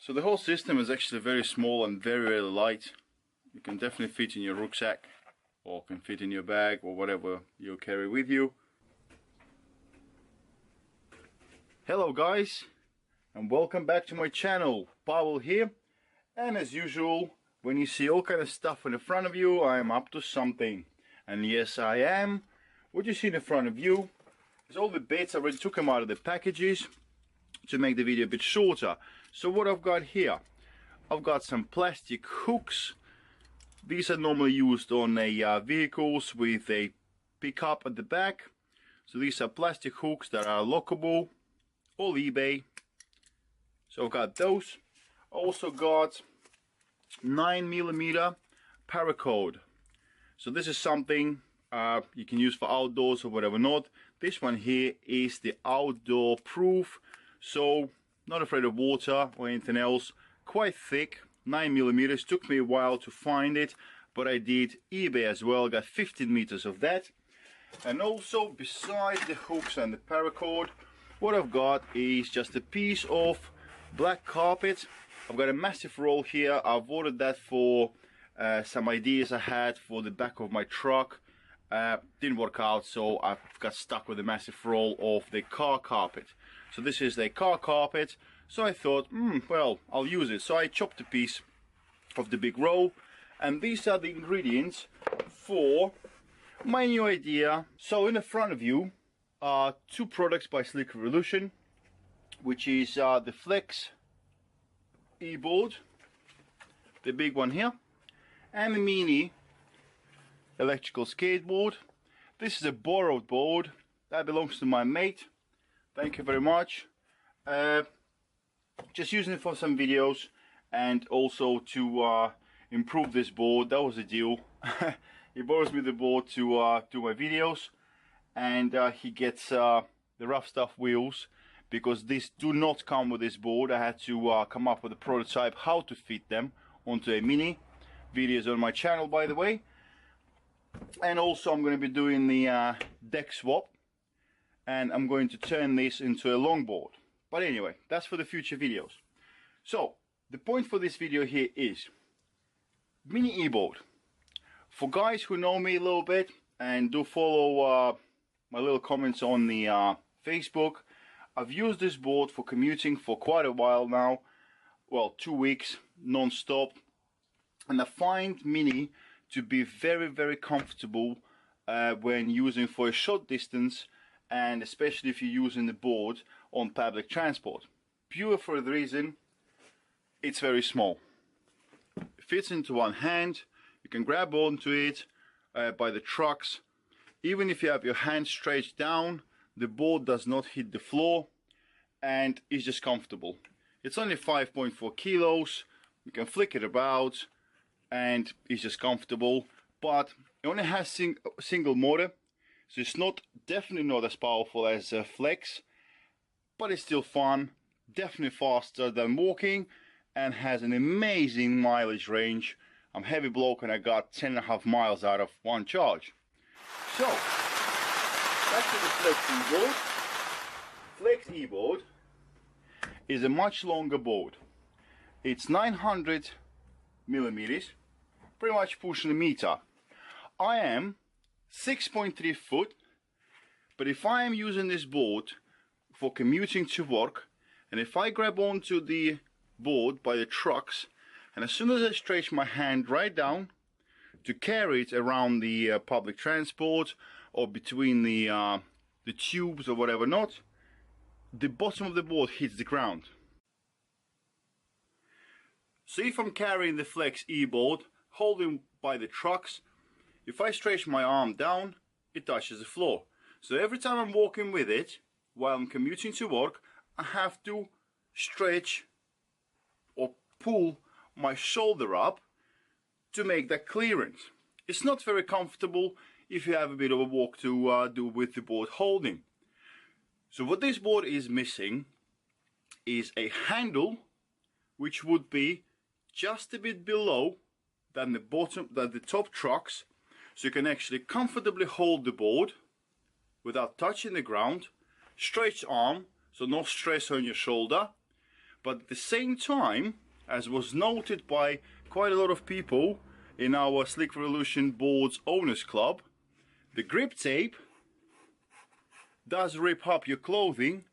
So the whole system is actually very small and very light. You can definitely fit in your rucksack, or can fit in your bag, or whatever you carry with you. Hello guys, and welcome back to my channel. Pavel here, and as usual, when you see all kind of stuff in the front of you, I am up to something. And yes, I am. What you see in the front of you is all the bits. I already took them out of the packages to make the video a bit shorter. So what I've got here, I've got some plastic hooks. These are normally used on vehicles with a pickup at the back. So these are plastic hooks that are lockable, all eBay. So I've got those. I also got 9mm paracord. So this is something you can use for outdoors or whatever not. This one here is the outdoor proof, so not afraid of water or anything else. Quite thick, 9mm. Took me a while to find it, but I did eBay as well. Got 15 meters of that. And also, besides the hooks and the paracord, what I've got is just a piece of black carpet. I've got a massive roll here. I've ordered that for some ideas I had for the back of my truck. Didn't work out, so I've got stuck with a massive roll of the car carpet. So this is the car carpet. So I thought, well, I'll use it. So I chopped a piece of the big roll, and these are the ingredients for my new idea. So in the front of you are two products by Slick Revolution, which is the Flex e-board, the big one here, and the mini electrical skateboard. This is a borrowed board that belongs to my mate. Thank you very much. Just using it for some videos and also to improve this board. That was the deal. He borrows me the board to do my videos, and he gets the rough stuff wheels, because these do not come with this board. I had to come up with a prototype how to fit them onto a mini. Videos on my channel, by the way. And also I'm going to be doing the deck swap, and I'm going to turn this into a longboard. But anyway, that's for the future videos. So the point for this video here is mini e-board. For guys who know me a little bit and do follow my little comments on the Facebook, I've used this board for commuting for quite a while now. Well, 2 weeks non-stop, and I find mini to be very comfortable when using for a short distance, and especially if you're using the board on public transport. Pure for the reason it's very small. It fits into one hand. You can grab onto it by the trucks. Even if you have your hand stretched down, the board does not hit the floor, and it's just comfortable. It's only 5.4 kilos. You can flick it about, and it's just comfortable. But it only has single motor, so it's definitely not as powerful as Flex, but it's still fun. Definitely faster than walking, and has an amazing mileage range. I'm a heavy bloke, and I got 10.5 miles out of one charge. So back to the Flex e-board. Flex e-board is a much longer board. It's 900mm, pretty much pushing a meter. I am 6.3 foot, but if I am using this board for commuting to work, and if I grab onto the board by the trucks, and as soon as I stretch my hand right down to carry it around the public transport or between the tubes or whatever not, the bottom of the board hits the ground. So if I'm carrying the Flex e-board, holding by the trucks, if I stretch my arm down, it touches the floor. So every time I'm walking with it, while I'm commuting to work, I have to stretch or pull my shoulder up to make that clearance. It's not very comfortable if you have a bit of a walk to do with the board holding. So what this board is missing is a handle, which would be just a bit below than the top trucks, so you can actually comfortably hold the board without touching the ground. Stretched arm, so no stress on your shoulder, but at the same time, as was noted by quite a lot of people in our Slick Revolution Boards Owners Club, the grip tape does rip up your clothing,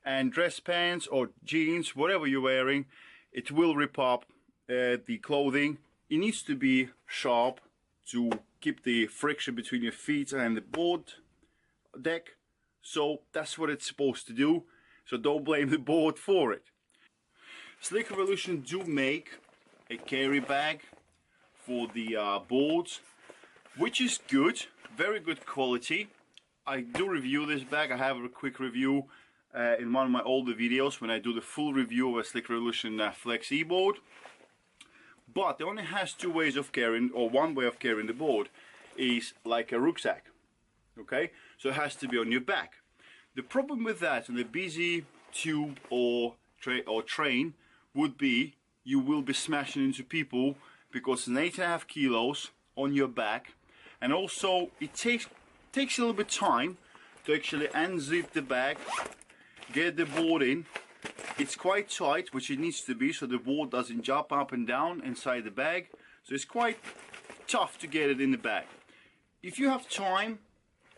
and dress pants or jeans, whatever you're wearing, it will rip up the clothing. It needs to be sharp to keep the friction between your feet and the board deck. So that's what it's supposed to do. So don't blame the board for it. Slick Revolution do make a carry bag for the boards, which is good, very good quality. I do review this bag. I have a quick review in one of my older videos when I do the full review of a Slick Revolution Flex E-board. But it only has two ways of carrying, or one way of carrying the board is like a rucksack. Okay, so it has to be on your back. The problem with that on a busy tube or train would be you will be smashing into people, because it's 8.5 kilos on your back, and also it takes a little bit of time to actually unzip the bag, get the board in. It's quite tight, which it needs to be, so the board doesn't jump up and down inside the bag. So it's quite tough to get it in the bag. If you have time,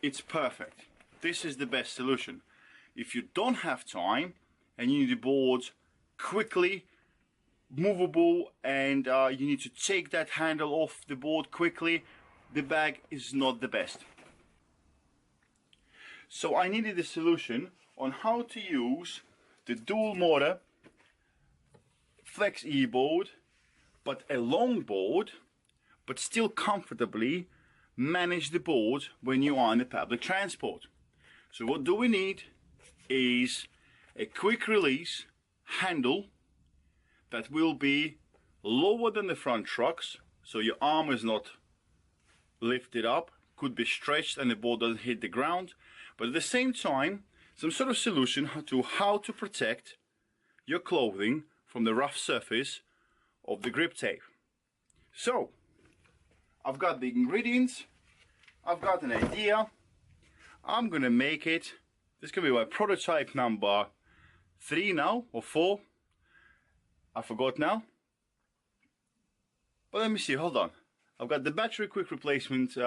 it's perfect. This is the best solution. If you don't have time and you need the board quickly movable, and you need to take that handle off the board quickly, the bag is not the best. So I needed a solution on how to use the dual motor Flex E-board, but a long board, but still comfortably manage the board when you are in the public transport. So what do we need is a quick release handle that will be lower than the front trucks, so your arm is not lifted up, could be stretched and the board doesn't hit the ground, but at the same time some sort of solution to how to protect your clothing from the rough surface of the grip tape. So I've got the ingredients, I've got an idea, I'm gonna make it. This can be my prototype number 3 now, or 4, I forgot now. But let me see, hold on. I've got the battery quick replacement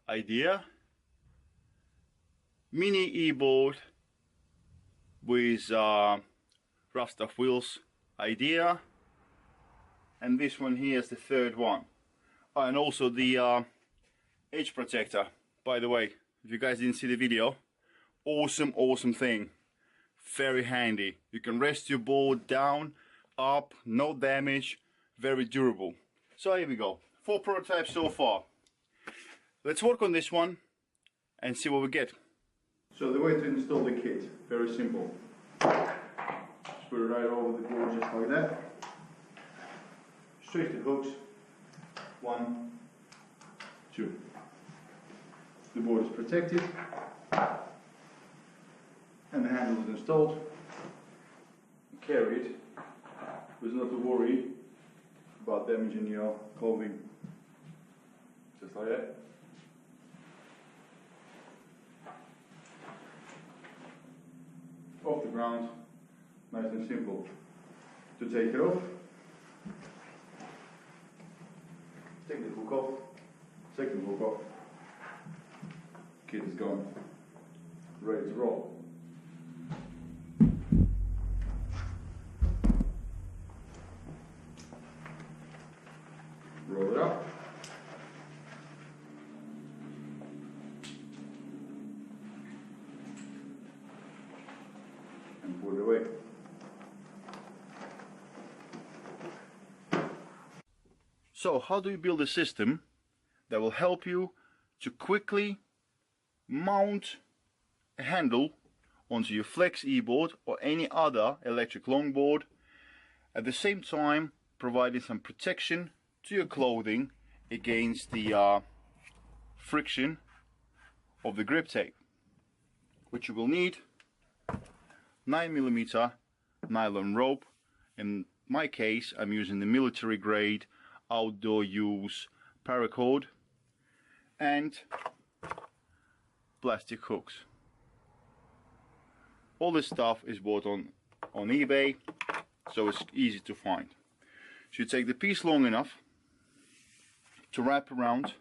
idea, mini e-board with rough stuff wheels idea, and this one here is the third one. And also the edge protector. By the way, if you guys didn't see the video, awesome thing, very handy. You can rest your board down, up, no damage, very durable. So here we go, 4 prototypes so far. Let's work on this one and see what we get. So the way to install the kit, very simple. Just put it right over the board just like that. Straight the hooks, 1, 2. The board is protected and the handle is installed. Carry it, there's not to worry about damaging your clothing, just like that. Off the ground, nice and simple. To take it off, take the hook off, second hook off, kit is gone, ready to roll. Roll it up. And put it away. So how do you build a system that will help you to quickly mount a handle onto your Flex E-board or any other electric longboard, at the same time providing some protection to your clothing against the friction of the grip tape? Which you will need 9mm nylon rope. In my case, I'm using the military grade outdoor use paracord, and plastic hooks. All this stuff is bought on eBay. so it's easy to find. So you take the piece long enough to wrap around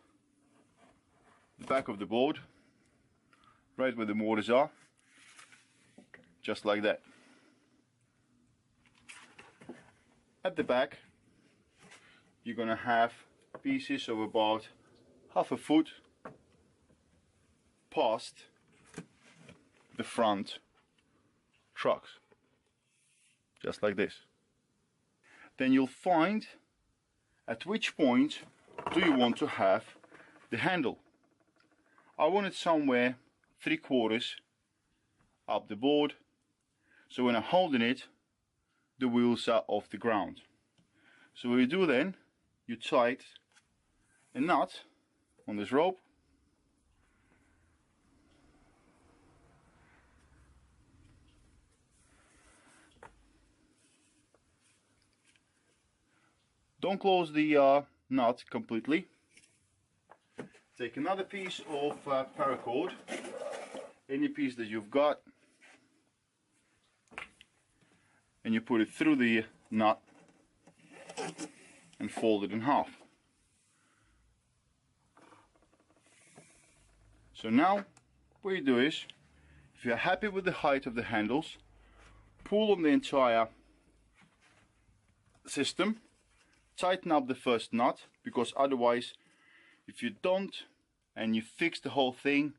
the back of the board, right where the motors are, just like that. At the back you're gonna have pieces of about half a foot past the front trucks, just like this. Then you'll find at which point do you want to have the handle. I want it somewhere 3/4 up the board, so when I'm holding it the wheels are off the ground. So what you do then, you tighten a nut on this rope, don't close the nut completely. Take another piece of paracord, any piece that you've got, and you put it through the nut and fold it in half. So now what you do is, if you're happy with the height of the handles, pull on the entire system, tighten up the first nut, because otherwise if you don't and you fix the whole thing,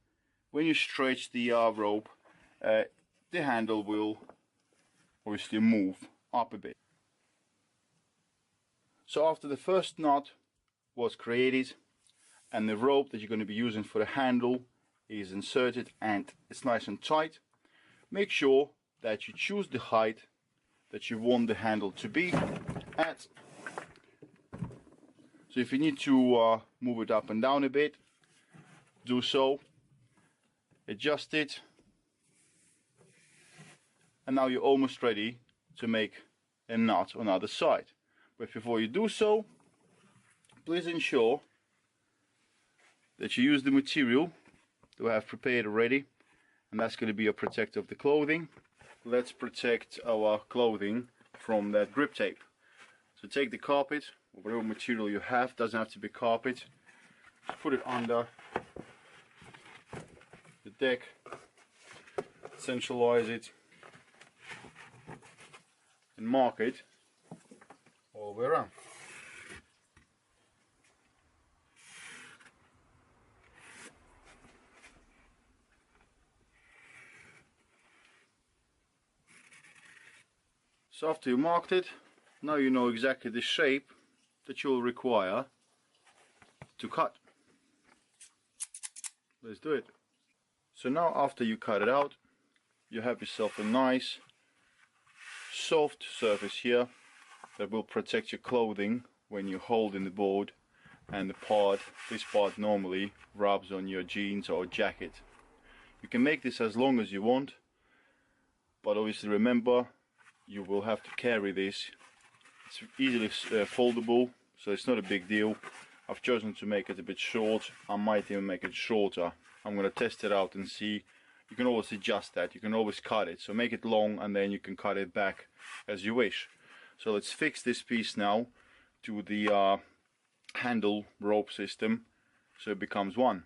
when you stretch the rope the handle will obviously move up a bit. So after the first knot was created and the rope that you're going to be using for the handle is inserted and it's nice and tight, make sure that you choose the height that you want the handle to be at. So if you need to move it up and down a bit, do so, adjust it, and now you're almost ready to make a knot on the other side. But before you do so, please ensure that you use the material that I have prepared already, and that's going to be a protector of the clothing. Let's protect our clothing from that grip tape. So take the carpet, or whatever material you have, doesn't have to be carpet, put it under the deck, centralize it, and mark it all the way around. So after you marked it, now you know exactly the shape that you'll require to cut. Let's do it. So now after you cut it out, you have yourself a nice soft surface here that will protect your clothing when you're holding the board, and this part normally rubs on your jeans or jacket. You can make this as long as you want, but obviously remember you will have to carry this. It's easily foldable, so it's not a big deal. I've chosen to make it a bit short. I might even make it shorter. I'm going to test it out and see. You can always adjust that. You can always cut it. So make it long and then you can cut it back as you wish. So let's fix this piece now to the handle rope system so it becomes one.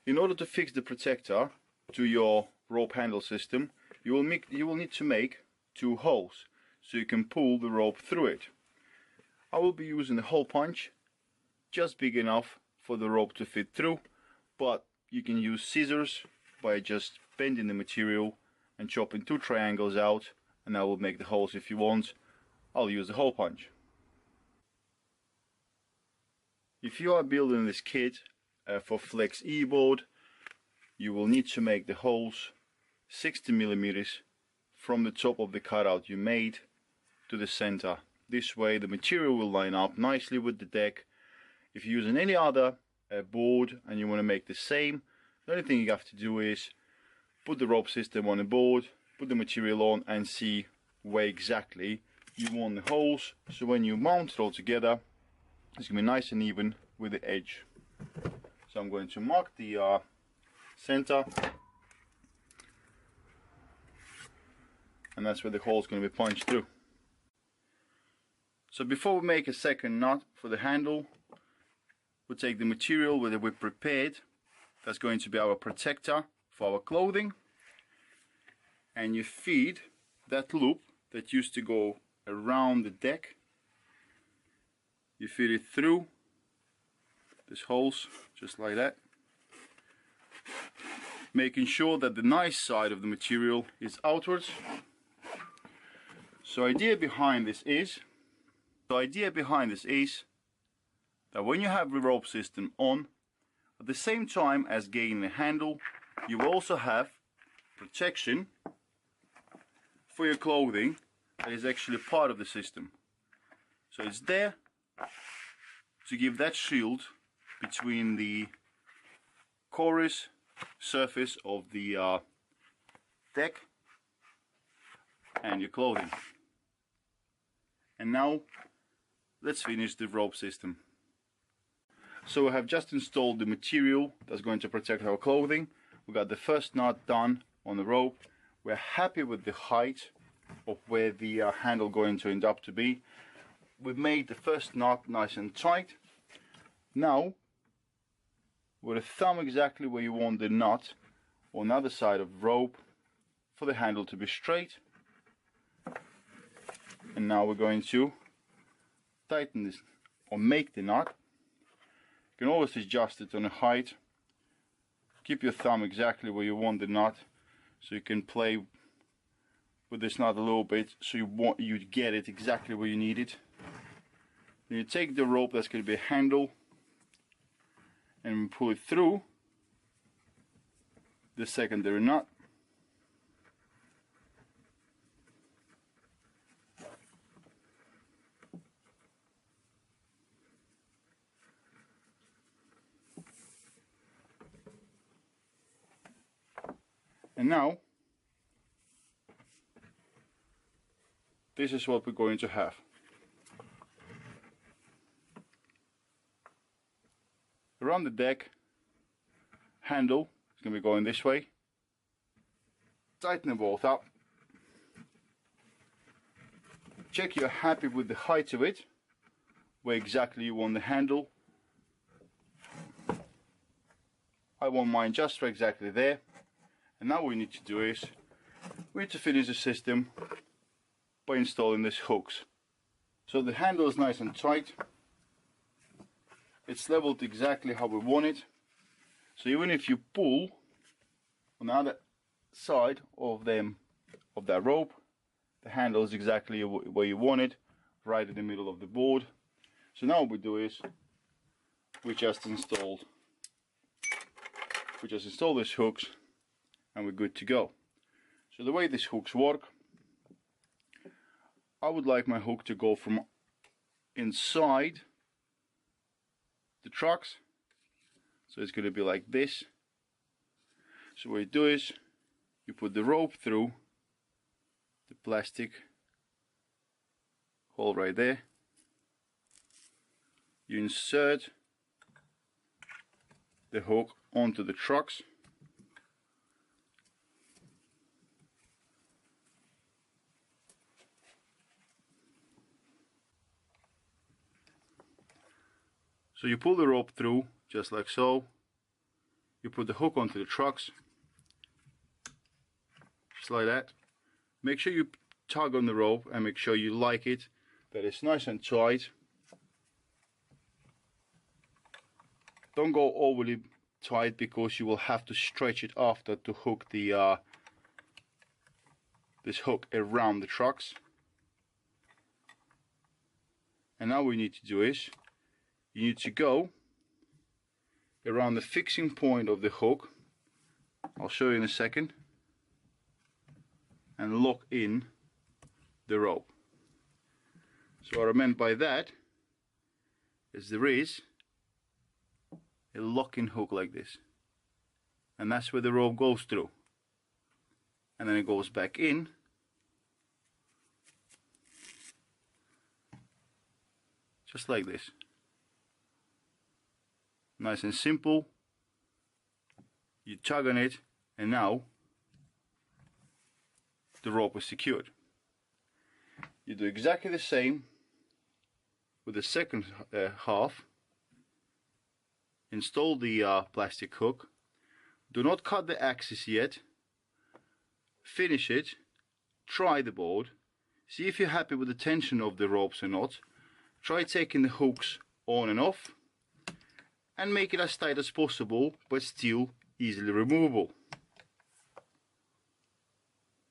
In order to fix the protector to your rope handle system, you will need to make 2 holes so you can pull the rope through it. I will be using a hole punch just big enough for the rope to fit through, but you can use scissors by just bending the material and chopping 2 triangles out, and that will make the holes if you want. I'll use a hole punch. If you are building this kit for Flex E-board, you will need to make the holes 60 millimeters from the top of the cutout you made to the center. This way the material will line up nicely with the deck. If you're using any other board and you want to make the same, the only thing you have to do is put the rope system on the board, put the material on, and see where exactly you want the holes, so when you mount it all together it's going to be nice and even with the edge. So I'm going to mark the center, and that's where the hole is going to be punched through. So before we make a second knot for the handle, we'll take the material that we prepared. That's going to be our protector for our clothing. And you feed that loop that used to go around the deck. You feed it through these holes, just like that. Making sure that the nice side of the material is outwards. So the idea behind this is that when you have the rope system on, at the same time as getting the handle, you also have protection for your clothing that is actually part of the system. So it's there to give that shield between the chorus surface of the deck and your clothing. And now let's finish the rope system. So we have just installed the material that's going to protect our clothing. We got the first knot done on the rope. We're happy with the height of where the handle going to end up to be. We've made the first knot nice and tight. Now, with a thumb exactly where you want the knot on the other side of rope for the handle to be straight. And now we're going to tighten this or make the knot. You can always adjust it on the height. Keep your thumb exactly where you want the knot, so you can play with this knot a little bit, so you get it exactly where you need it. Then you take the rope that's going to be a handle and pull it through the secondary knot. And now this is what we're going to have. Around the deck, handle is going to be going this way. Tighten them both up. Check you're happy with the height of it, where exactly you want the handle. I want mine just exactly there. And now what we need to do is, we need to finish the system by installing these hooks. So the handle is nice and tight. It's leveled exactly how we want it. So even if you pull on the other side of that rope, the handle is exactly where you want it, right in the middle of the board. So now what we do is we just install these hooks and we're good to go. So the way these hooks work, I would like my hook to go from inside the trucks. So it's going to be like this. So what you do is you put the rope through the plastic hole right there. You insert the hook onto the trucks. So you pull the rope through, just like so. You put the hook onto the trucks, just like that. Make sure you tug on the rope and make sure you like it, that it's nice and tight. Don't go overly tight because you will have to stretch it after to hook the this hook around the trucks. And now what we need to do is, you need to go around the fixing point of the hook. I'll show you in a second. And lock in the rope. So what I meant by that is there is a locking hook like this. And that's where the rope goes through. And then it goes back in. Just like this. Nice and simple. You tug on it and now the rope is secured. You do exactly the same with the second half, install the plastic hook. Do not cut the axis yet. Finish it. Try the board. See if you're happy with the tension of the ropes or not. Try taking the hooks on and off, and make it as tight as possible, but still easily removable.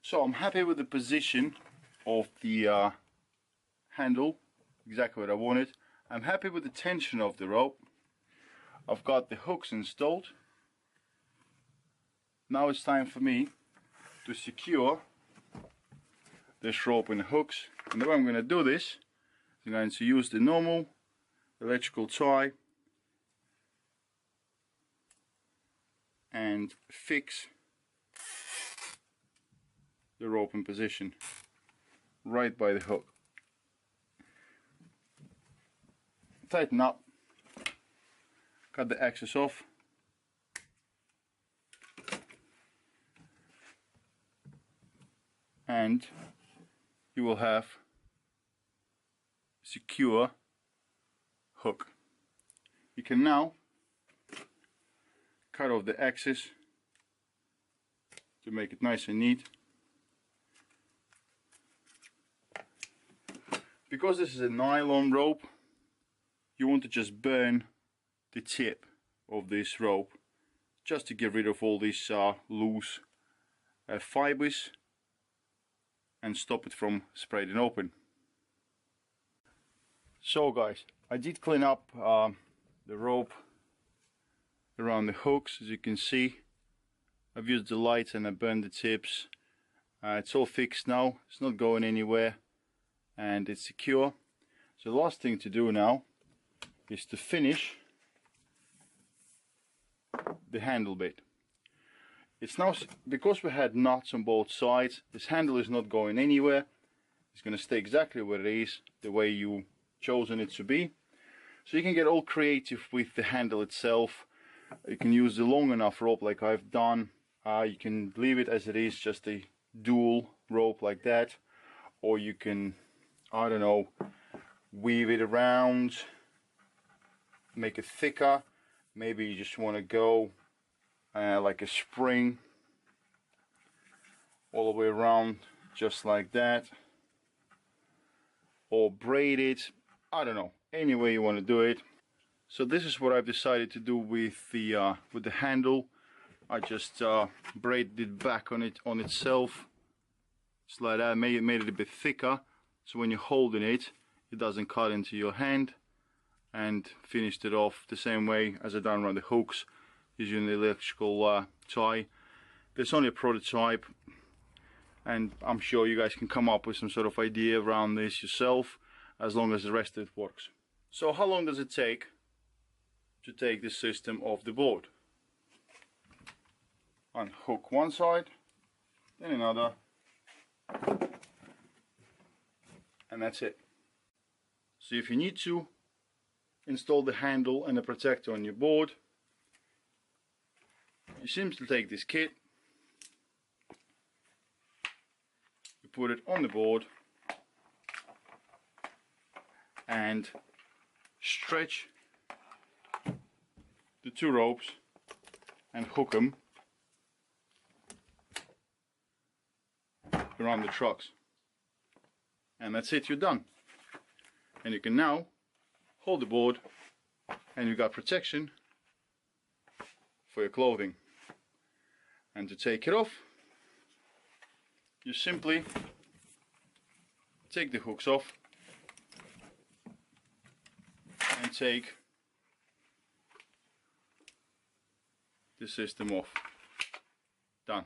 So I'm happy with the position of the handle, exactly what I wanted. I'm happy with the tension of the rope. I've got the hooks installed. Now it's time for me to secure this rope in the hooks. And the way I'm going to do this, I'm going to use the normal electrical tie and fix the rope in position right by the hook. Tighten up, cut the excess off, and you will have a secure hook. You can now cut off the excess to make it nice and neat. Because this is a nylon rope, you want to just burn the tip of this rope just to get rid of all these loose fibers and stop it from spreading open. So guys, I did clean up the rope around the hooks. As you can see, I've used the light and I burned the tips. It's all fixed now, it's not going anywhere, and it's secure. So the last thing to do now is to finish the handle bit. It's now, because we had nuts on both sides, this handle is not going anywhere. It's going to stay exactly where it is, the way you chosen it to be. So you can get all creative with the handle itself. You can use the long enough rope like I've done. You can leave it as it is, just a dual rope like that, or you can, I don't know, weave it around, make it thicker. Maybe you just want to go like a spring all the way around, just like that, or braid it. I don't know, any way you want to do it. So this is what I've decided to do with the handle. I just braided it back on itself, just like that. Made it a bit thicker, so when you're holding it, it doesn't cut into your hand. And finished it off the same way as I done around the hooks, using the electrical tie. There's only a prototype, and I'm sure you guys can come up with some sort of idea around this yourself, as long as the rest of it works. So how long does it take to take this system off the board? Unhook one side, then another, and that's it. So if you need to install the handle and the protector on your board, you simply take this kit, you put it on the board and stretch the two ropes and hook them around the trucks, and that's it, you're done. And you can now hold the board and you've got protection for your clothing. And to take it off, you simply take the hooks off and take the system off. Done.